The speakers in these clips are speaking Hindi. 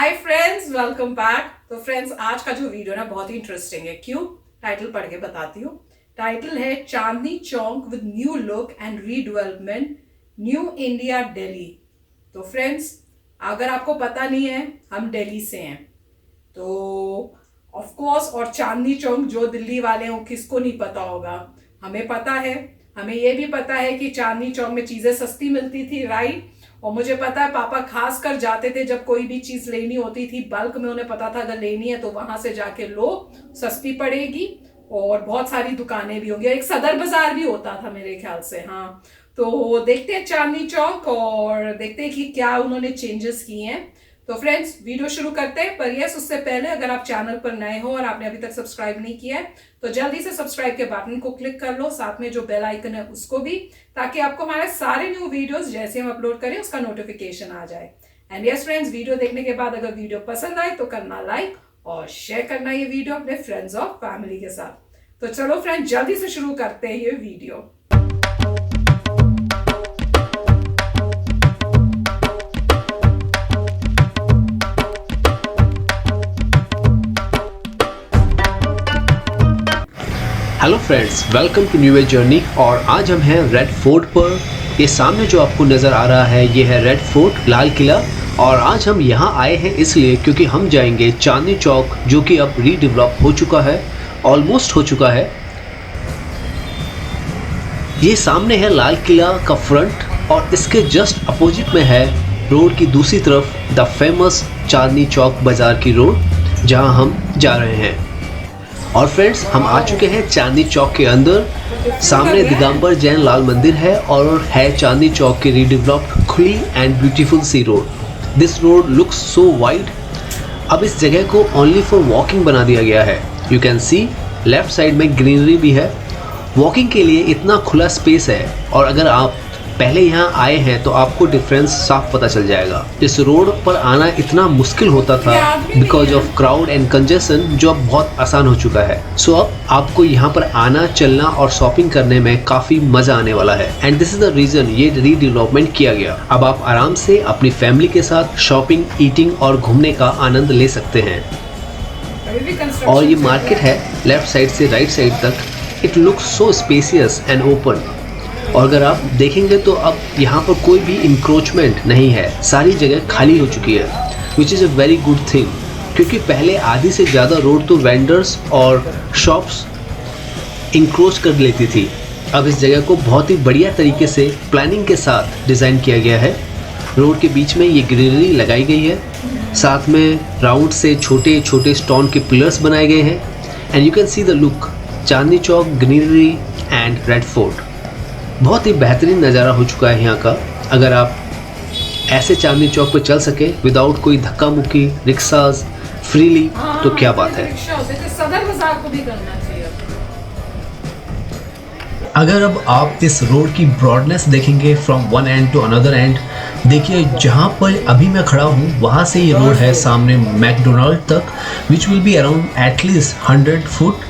Hi friends, welcome back. तो फ्रेंड्स, आज का जो वीडियो ना बहुत ही इंटरेस्टिंग है। क्यों? टाइटल पढ़ के बताती हूँ। टाइटल है Chandni Chowk with new look and redevelopment, new India Delhi. तो फ्रेंड्स, अगर आपको पता नहीं है, हम दिल्ली से हैं तो ऑफ कोर्स, और चांदनी चौक जो दिल्ली वाले हैं किसको नहीं पता होगा। हमें पता है, हमें ये भी पता है कि चांदनी चौक में चीजें सस्ती मिलती थी, राइट। और मुझे पता है पापा खास कर जाते थे जब कोई भी चीज लेनी होती थी बल्क में, उन्हें पता था अगर लेनी है तो वहां से जाके लो, सस्ती पड़ेगी और बहुत सारी दुकानें भी होंगी। एक सदर बाजार भी होता था मेरे ख्याल से। हाँ, तो देखते हैं चांदनी चौक और देखते हैं कि क्या उन्होंने चेंजेस किए हैं। तो फ्रेंड्स, वीडियो शुरू करते हैं। पर यस, उससे पहले अगर आप चैनल पर नए हो और आपने अभी तक सब्सक्राइब नहीं किया है तो जल्दी से सब्सक्राइब के बटन को क्लिक कर लो, साथ में जो बेल आइकन है उसको भी, ताकि आपको हमारे सारे न्यू वीडियोस जैसे हम अपलोड करें उसका नोटिफिकेशन आ जाए। एंड यस फ्रेंड्स, वीडियो देखने के बाद अगर वीडियो पसंद आए तो करना लाइक और शेयर करना ये वीडियो अपने फ्रेंड्स और फैमिली के साथ। तो चलो फ्रेंड्स, जल्दी से शुरू करते हैं ये video. Hello friends, welcome to new age journey. और आज हम हैं रेड फोर्ट पर। ये सामने जो आपको नज़र आ रहा है ये है रेड फोर्ट, लाल किला। और आज हम यहाँ आए हैं इसलिए क्योंकि हम जाएंगे चांदनी चौक, जो कि अब रीडेवलप हो चुका है, ऑलमोस्ट हो चुका है। ये सामने है लाल किला का फ्रंट और इसके जस्ट अपोजिट में है रोड की दूसरी तरफ द फेमस चांदनी चौक बाज़ार की रोड, जहाँ हम जा रहे हैं। और फ्रेंड्स, हम आ चुके हैं चांदनी चौक के अंदर। सामने दिगंबर जैन लाल मंदिर है और है चांदनी चौक की रीडेवलप्ड खुली एंड ब्यूटीफुल सी road. This road looks so wide. अब इस जगह को ओनली फॉर वॉकिंग बना दिया गया है। You can see left side में ग्रीनरी भी है। वॉकिंग के लिए इतना खुला स्पेस है और अगर आप पहले यहाँ आए हैं तो आपको डिफरेंस साफ पता चल जाएगा। इस रोड पर आना इतना मुश्किल होता था because of crowd and congestion, जो अब बहुत आसान हो चुका है। सो अब आपको यहाँ पर आना, चलना और शॉपिंग करने में काफ़ी मज़ा आने वाला है। And this is the reason ये रीडेवलपमेंट किया गया। अब आप आराम से अपनी फैमिली के साथ शॉपिंग, ईटिंग और घूमने का आनंद ले सकते हैं। और ये मार्केट है लेफ्ट साइड से राइट साइड तक। It looks so spacious and open. और अगर आप देखेंगे तो अब यहाँ पर कोई भी इंक्रोचमेंट नहीं है, सारी जगह खाली हो चुकी है, which is a very good thing. क्योंकि पहले आधी से ज़्यादा रोड तो वेंडर्स और शॉप्स इंक्रोच कर लेती थी। अब इस जगह को बहुत ही बढ़िया तरीके से प्लानिंग के साथ डिज़ाइन किया गया है। रोड के बीच में ये ग्रीनरी लगाई गई है, साथ में राउंड से छोटे छोटे स्टोन के पिलर्स बनाए गए हैं। And you can see the look, Chandni Chowk, greenery and red fort. बहुत ही बेहतरीन नज़ारा हो चुका है यहाँ का। अगर आप ऐसे चांदनी चौक पर चल सके विदाउट कोई धक्का मुक्की, रिक्शाज फ्रीली, तो क्या बात है। सदर बाजार को भी करना चाहिए। अगर अब आप इस रोड की ब्रॉडनेस देखेंगे from one end to another end, देखिए जहाँ पर अभी मैं खड़ा हूँ वहाँ से ये रोड है सामने मैकडोनाल्ड तक, which will be around at least 100 foot.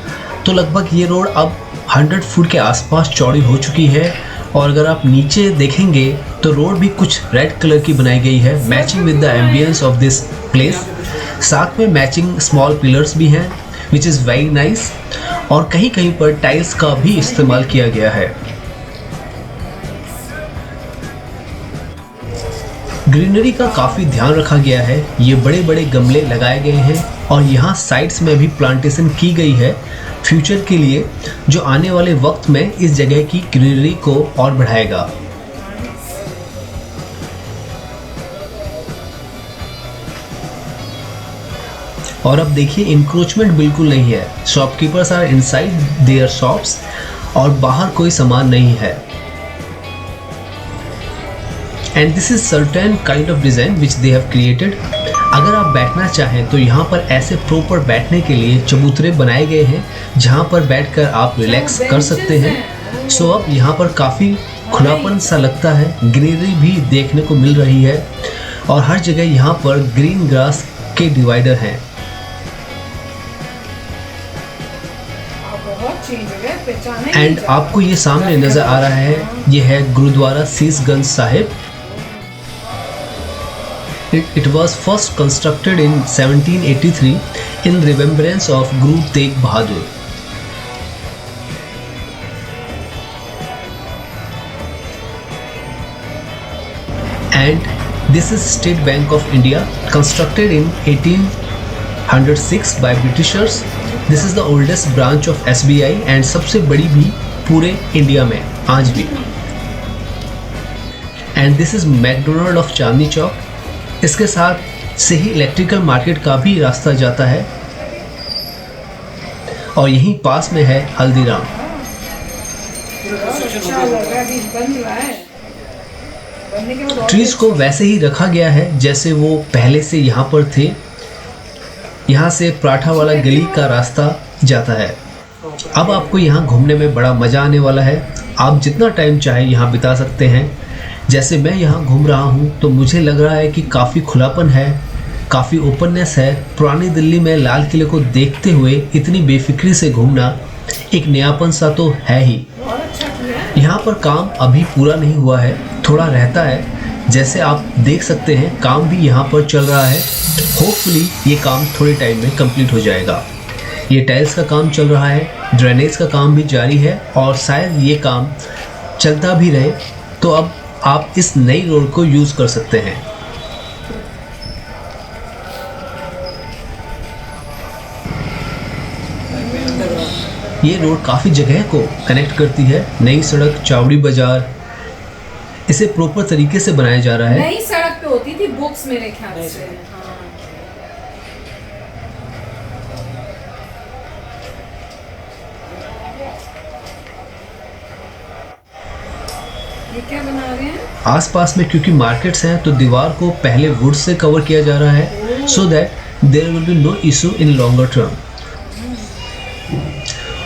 तो लगभग ये रोड अब 100 फुट के आसपास चौड़ी हो चुकी है। और अगर आप नीचे देखेंगे तो रोड भी कुछ रेड कलर की बनाई गई है, matching with the ambience of this place. साथ में मैचिंग स्मॉल पिलर्स भी हैं, विच इज़ वेरी नाइस। और कहीं कहीं पर टाइल्स का भी इस्तेमाल किया गया है। ग्रीनरी का काफ़ी ध्यान रखा गया है। ये बड़े बड़े गमले लगाए गए हैं और यहाँ साइड्स में भी प्लांटेशन की गई है फ्यूचर के लिए, जो आने वाले वक्त में इस जगह की ग्रीनरी को और बढ़ाएगा। और अब देखिए, इंक्रोचमेंट बिल्कुल नहीं है। Shopkeepers are inside their shops और बाहर कोई सामान नहीं है। And this is certain kind of design which they have created. अगर आप बैठना चाहें तो यहाँ पर ऐसे प्रॉपर बैठने के लिए चबूतरे बनाए गए हैं, जहाँ पर बैठकर आप रिलैक्स कर सकते हैं। सो अब यहाँ पर काफ़ी खुलापन सा लगता है। ग्रीनरी भी देखने को मिल रही है और हर जगह यहाँ पर ग्रीन ग्रास के डिवाइडर हैं। एंड आपको ये सामने नज़र आ रहा है, ये है gurdwara Sheeshganj Sahib. It was first constructed in 1783 in remembrance of Guru Tegh Bahadur. And this is State Bank of India, constructed in 1806 by Britishers. This is the oldest branch of SBI and सबसे बड़ी भी पूरे इंडिया में आज भी. And this is McDonald of Chandni Chowk. इसके साथ से ही इलेक्ट्रिकल मार्केट का भी रास्ता जाता है और यहीं पास में है हल्दीराम. ट्रीज को वैसे ही रखा गया है जैसे वो पहले से यहाँ पर थे. यहाँ से पराठा वाला गली का रास्ता जाता है. अब आपको यहाँ घूमने में बड़ा मज़ा आने वाला है. आप जितना टाइम चाहे यहाँ बिता सकते हैं. जैसे मैं यहाँ घूम रहा हूँ तो मुझे लग रहा है कि काफ़ी खुलापन है, काफ़ी ओपननेस है. पुरानी दिल्ली में लाल किले को देखते हुए इतनी बेफिक्री से घूमना एक नयापन सा तो है ही. यहाँ पर काम अभी पूरा नहीं हुआ है, थोड़ा रहता है. जैसे आप देख सकते हैं काम भी यहाँ पर चल रहा है. होपफुली ये काम थोड़े टाइम में कंप्लीट हो जाएगा. ये टाइल्स का काम चल रहा है, ड्रेनेज का काम भी जारी है और शायद ये काम चलता भी रहे तो अब आप इस नई रोड को यूज़ कर सकते हैं. ये रोड काफ़ी जगह को कनेक्ट करती है. नई सड़क चावड़ी बाजार, इसे प्रॉपर तरीके से बनाया जा रहा है. नई सड़क पे होती थी बुक्स मेरे ख्याल से. हाँ. ये क्या बना रहे हैं? आसपास में क्योंकि मार्केट्स हैं तो दीवार को पहले वुड से कवर किया जा रहा है so that there will be no issue in longer term.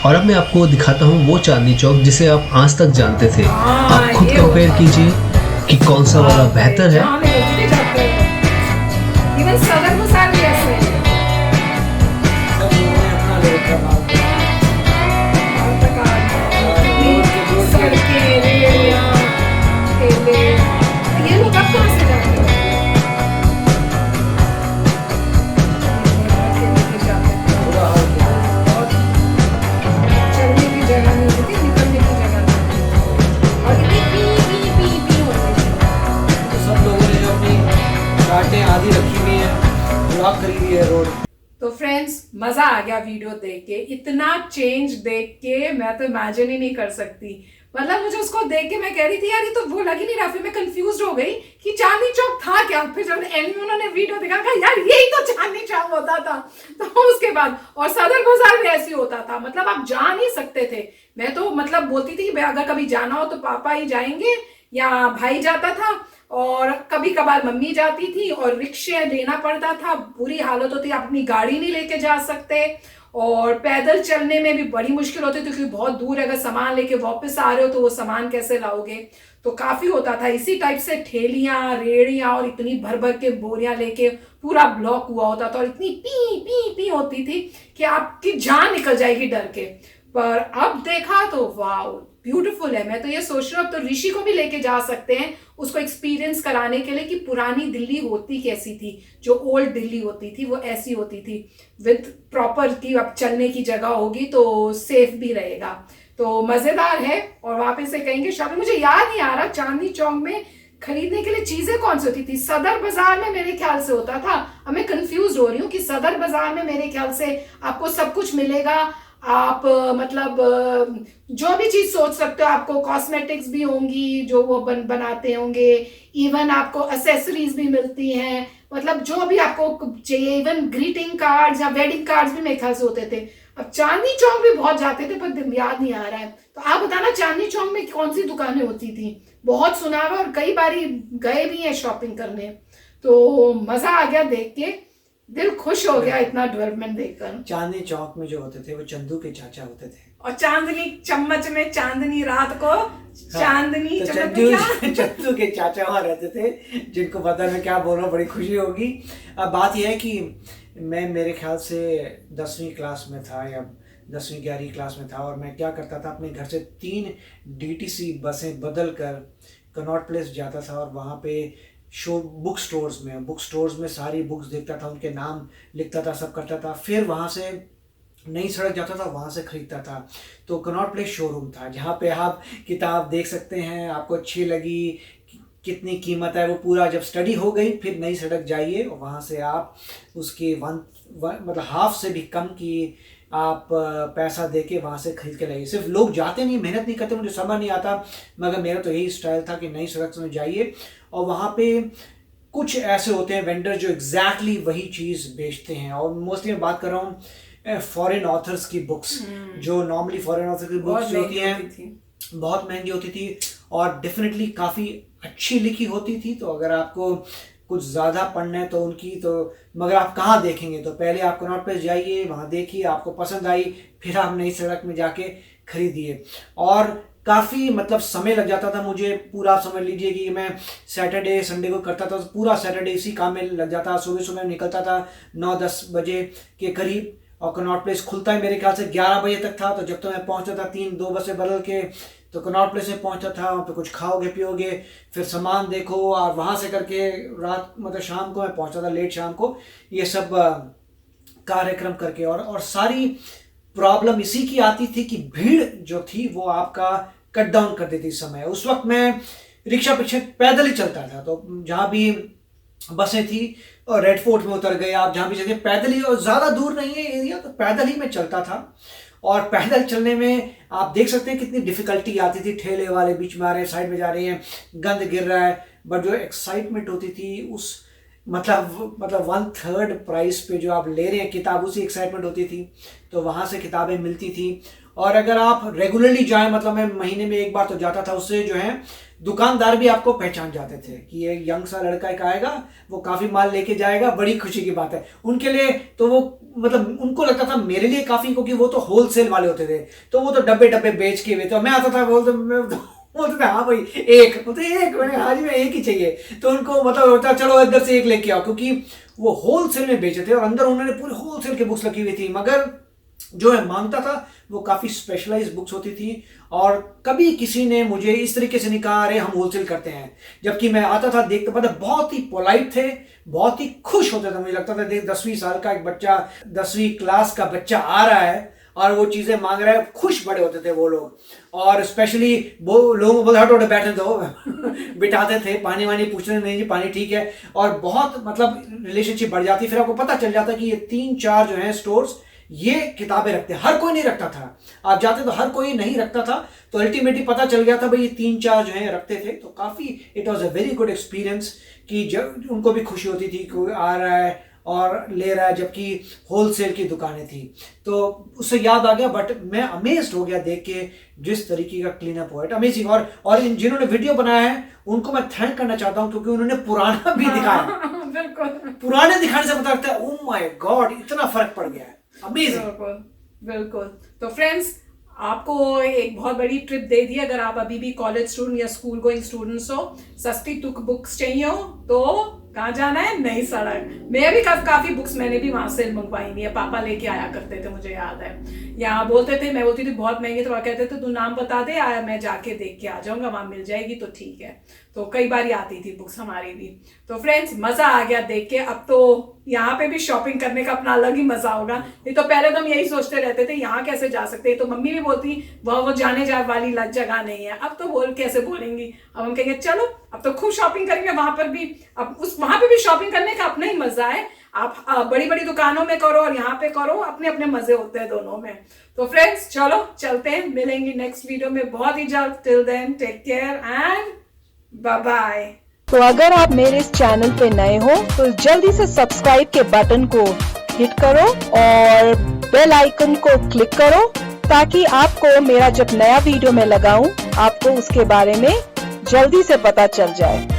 और अब मैं आपको दिखाता हूँ वो चांदनी चौक जिसे आप आज तक जानते थे. आप खुद कंपेयर कीजिए कि कौन सा वाला बेहतर है. इवन सदर मसाल भी ऐसे हैं. सड़कें, रेलियां, ठेले, ये लोग अब कहाँ से जाते हैं? चलने की जगह नहीं होती, निकलने की जगह नहीं होती. और इतनी पी होती है. तो सब लोगों ने जो अपनी गाड़ियाँ आधी रखी हुई हैं, ब्लॉक करी हुई है रोड. तो फ्रेंड्स, मजा आ गया वीडियो देख के. इतना चेंज देख के मैं तो इमेजिन ही नहीं कर सकती. मतलब मुझे उसको देख के मैं कह रही थी यार ये तो वो लग ही नहीं रहा. फिर मैं कंफ्यूज हो गई कि चांदनी चौक था क्या. फिर जब एंड में उन्होंने वीडियो दिखा कहा यार यही तो चांदनी चौक होता था. तो उसके बाद और सदर बाजार भी ऐसे होता था. मतलब आप जा नहीं सकते थे. मैं तो मतलब बोलती थी कि अगर कभी जाना हो तो पापा ही जाएंगे या भाई जाता था और कभी कभार मम्मी जाती थी और रिक्शे लेना पड़ता था. बुरी हालत होती, आप अपनी गाड़ी नहीं लेके जा सकते और पैदल चलने में भी बड़ी मुश्किल होती थी क्योंकि बहुत दूर अगर सामान लेके वापस आ रहे हो तो वो सामान कैसे लाओगे. तो काफी होता था. इसी टाइप से ठेलियां, रेड़ियां और इतनी भर भर के बोरियां लेके पूरा ब्लॉक हुआ होता था और इतनी पी होती थी कि आपकी जान निकल जाएगी डर के. पर अब देखा तो वाओ ब्यूटीफुल है. मैं तो ये सोच रहा हूँ अब तो ऋषि को भी लेके जा सकते हैं उसको एक्सपीरियंस कराने के लिए कि पुरानी दिल्ली होती कैसी थी. जो ओल्ड दिल्ली होती थी वो ऐसी होती थी विद प्रॉपर की अब चलने की जगह होगी तो सेफ भी रहेगा. तो मजेदार है. और वापस से कहेंगे शॉपिंग. मुझे याद नहीं आ रहा चांदनी चौक में खरीदने के लिए चीजें कौन सी होती थी. सदर बाजार में मेरे ख्याल से होता था. अब मैं कंफ्यूज हो रही हूँ कि सदर बाजार में मेरे ख्याल से आपको सब कुछ मिलेगा. आप मतलब जो भी चीज सोच सकते हो. आपको कॉस्मेटिक्स भी होंगी जो वो बनाते होंगे. इवन आपको एसेसरीज भी मिलती हैं. मतलब जो भी आपको चाहिए. इवन ग्रीटिंग कार्ड्स या वेडिंग कार्ड्स भी मेरे ख्याल से होते थे. अब चांदनी चौक भी बहुत जाते थे पर याद नहीं आ रहा है. तो आप बताना चांदनी चौक में कौन सी दुकानें होती थी. बहुत सुना हुआ और कई बारी गए भी हैं शॉपिंग करने. तो मजा आ गया देख के. दिल खुश हो गया इतना डेवलपमेंट देखकर. चांदनी चौक में जो होते थे वो चंदू के चाचा होते थे. और चांदनी चम्मच में चांदनी रात को चांदनी तो चंदू के चाचा वहाँ रहते थे जिनको पता मैं क्या बोल रहा हूँ. बड़ी खुशी होगी. अब बात यह है कि मैं मेरे ख्याल से 10वीं क्लास में था या 10वीं 11वीं क्लास में था और मैं क्या करता था अपने घर से 3 DTC बसें बदल कर कनॉट प्लेस जाता था और वहाँ पे बुक स्टोर्स में सारी बुक्स देखता था, उनके नाम लिखता था, सब करता था। फिर वहाँ से नई सड़क जाता था, वहाँ से खरीदता था। तो कनॉट प्लेस शोरूम था जहाँ पे आप किताब देख सकते हैं, आपको अच्छी लगी, कितनी कीमत है वो पूरा जब स्टडी हो गई, फिर नई सड़क जाइए और वहाँ से आप उसकी मतलब हाफ से भी कम की आप पैसा देके वहाँ से खरीद के लाइए। सिर्फ लोग जाते नहीं, मेहनत नहीं करते, मुझे समझ नहीं आता, मगर मेरा तो यही स्टाइल था कि नई सड़क में जाइए और वहाँ पे कुछ ऐसे होते हैं वेंडर जो एग्जैक्टली वही चीज़ बेचते हैं। और मोस्टली मैं बात कर रहा हूँ फॉरेन ऑथर्स की बुक्स, जो नॉर्मली फॉरेन ऑथर की बुक्स जो होती हैं बहुत महंगी होती थी और डेफिनेटली काफ़ी अच्छी लिखी होती थी। तो अगर आपको कुछ ज़्यादा पढ़ना है तो उनकी तो, मगर आप कहाँ देखेंगे, तो पहले आप कनॉट प्लेस जाइए, वहाँ देखिए, आपको पसंद आई, फिर आप नई सड़क में जाके खरीदिए। और काफ़ी मतलब समय लग जाता था मुझे, पूरा समझ लीजिए कि मैं सैटरडे संडे को करता था, पूरा सैटरडे इसी काम में लग जाता। सुबह निकलता था 9-10 बजे के करीब और कनॉट प्लेस खुलता है मेरे ख्याल से 11 बजे तक था। तो जब तो मैं पहुंचता था 3-2 बसें बदल के, तो कनॉट प्लेस में पहुंचता था, वहाँ पे कुछ खाओगे पियोगे, फिर सामान देखो और वहाँ से करके रात मतलब शाम को मैं पहुंचता था, लेट शाम को, ये सब कार्यक्रम करके। और सारी प्रॉब्लम इसी की आती थी कि भीड़ जो थी वो आपका कट डाउन कर देती समय। उस वक्त मैं रिक्शा पीछे पैदल ही चलता था, तो जहाँ भी बसें थी और रेड फोर्ट में उतर गए आप, जहाँ भी जगह पैदल ही, और ज़्यादा दूर नहीं है एरिया, तो पैदल ही मैं चलता था। और पैदल चलने में आप देख सकते हैं कितनी डिफ़िकल्टी आती थी, ठेले वाले बीच में आ रहे हैं, साइड में जा रहे हैं, गंद गिर रहा है, बट जो एक्साइटमेंट होती थी उस मतलब 1/3 प्राइस पे जो आप ले रहे हैं किताब, उसी एक्साइटमेंट होती थी। तो वहाँ से किताबें मिलती थी। और अगर आप रेगुलरली जाएं, मतलब मैं महीने में एक बार तो जाता था, उससे जो है दुकानदार भी आपको पहचान जाते थे कि ये यंग सा लड़का एक आएगा, वो काफ़ी माल लेके जाएगा, बड़ी खुशी की बात है उनके लिए। तो वो मतलब उनको लगता था मेरे लिए काफ़ी, क्योंकि वो तो होलसेल वाले होते थे, तो वो तो डब्बे बेच के बेचते। मैं आता था बोलते थे हाँ भाई एक, मैंने हाँ जी मैं एक ही चाहिए। तो उनको मतलब होता चलो इधर से एक लेके आओ, क्योंकि वो होलसेल में बेचे थे और अंदर उन्होंने पूरे होलसेल की बुक्स रखी हुई थी। मगर जो मैं मांगता था वो काफ़ी स्पेशलाइज्ड बुक्स होती थी और कभी किसी ने मुझे इस तरीके से नहीं कहा अरे हम होलसेल करते हैं। जबकि मैं आता था, देखता पता, बहुत ही पोलाइट थे, बहुत ही खुश होते थे। मुझे लगता था देख 10वीं साल का एक बच्चा, 10वीं क्लास का बच्चा आ रहा है और वो चीज़ें मांग रहा है, खुश बड़े होते थे वो लोग। और स्पेशली वो लोगों को बोलते हटो बैठने दो बिठाते थे, पानी वानी पूछते नहीं जी पानी ठीक है, और बहुत मतलब रिलेशनशिप बढ़ जाती। फिर आपको पता चल जाता कि ये 3-4 जो हैं स्टोर्स ये किताबें रखते हैं। हर कोई नहीं रखता था, आप जाते तो हर कोई नहीं रखता था, तो अल्टीमेटली पता चल गया था भाई ये 3-4 जो हैं रखते थे। तो काफ़ी it was a very good experience कि जब उनको भी खुशी होती थी कोई आ रहा है और ले रहा है, जबकि होलसेल की दुकानें थी। तो उससे याद आ गया, बट मैं अमेज्ड हो गया देख के जिस तरीके का क्लीन अप हुआ है, अमेजिंग। और इन जिन्होंने वीडियो बनाया है उनको मैं थैंक करना चाहता हूँ, क्योंकि उन्होंने पुराना भी दिखाया। बिल्कुल, पुराने दिखाने से पता लगता है ओह माय गॉड इतना फर्क पड़ गया है, अमेजिंग। बिल्कुल। तो फ्रेंड्स, आपको एक बहुत बड़ी ट्रिप दे दी। अगर आप अभी भी कॉलेज स्टूडेंट या स्कूल गोइंग स्टूडेंट्स हो, सस्ती तुक बुक्स चाहिए हो तो कहाँ जाना है? नई सड़क। मैं भी काफ़ी बुक्स मैंने भी वहाँ से मंगवाई हुई है, पापा लेके आया करते थे, मुझे याद है। यहाँ बोलते थे, मैं बोलती थी बहुत महंगे, तो वहाँ कहते थे तू नाम बता दे, आया मैं जाके देख के आ जाऊँगा, वहाँ मिल जाएगी तो ठीक है। तो कई बार आती थी बुक्स हमारी भी। तो फ्रेंड्स, मज़ा आ गया देख के। अब तो यहाँ पे भी शॉपिंग करने का अपना अलग ही मज़ा होगा। नहीं तो पहले तो हम यही सोचते रहते थे यहाँ कैसे जा सकते हैं, तो मम्मी भी बोलती वो जाने जा वाली जगह नहीं है। अब तो कैसे बोलेंगी, अब हम कहेंगे चलो अब तो खूब शॉपिंग करेंगे वहाँ पर भी। अब वहाँ पे भी शॉपिंग करने का अपना ही मज़ा है। आप बड़ी बड़ी दुकानों में करो और यहाँ पे करो, अपने अपने मज़े होते हैं दोनों में। तो फ्रेंड्स चलो चलते हैं, मिलेंगे नेक्स्ट वीडियो में बहुत ही जल्द। Till then take care and bye bye. तो अगर आप मेरे इस चैनल पे नए हो तो जल्दी से सब्सक्राइब के बटन को हिट करो और बेल आइकन को क्लिक करो, ताकि आपको मेरा जब नया वीडियो मैं लगाऊं आपको उसके बारे में जल्दी से पता चल जाए।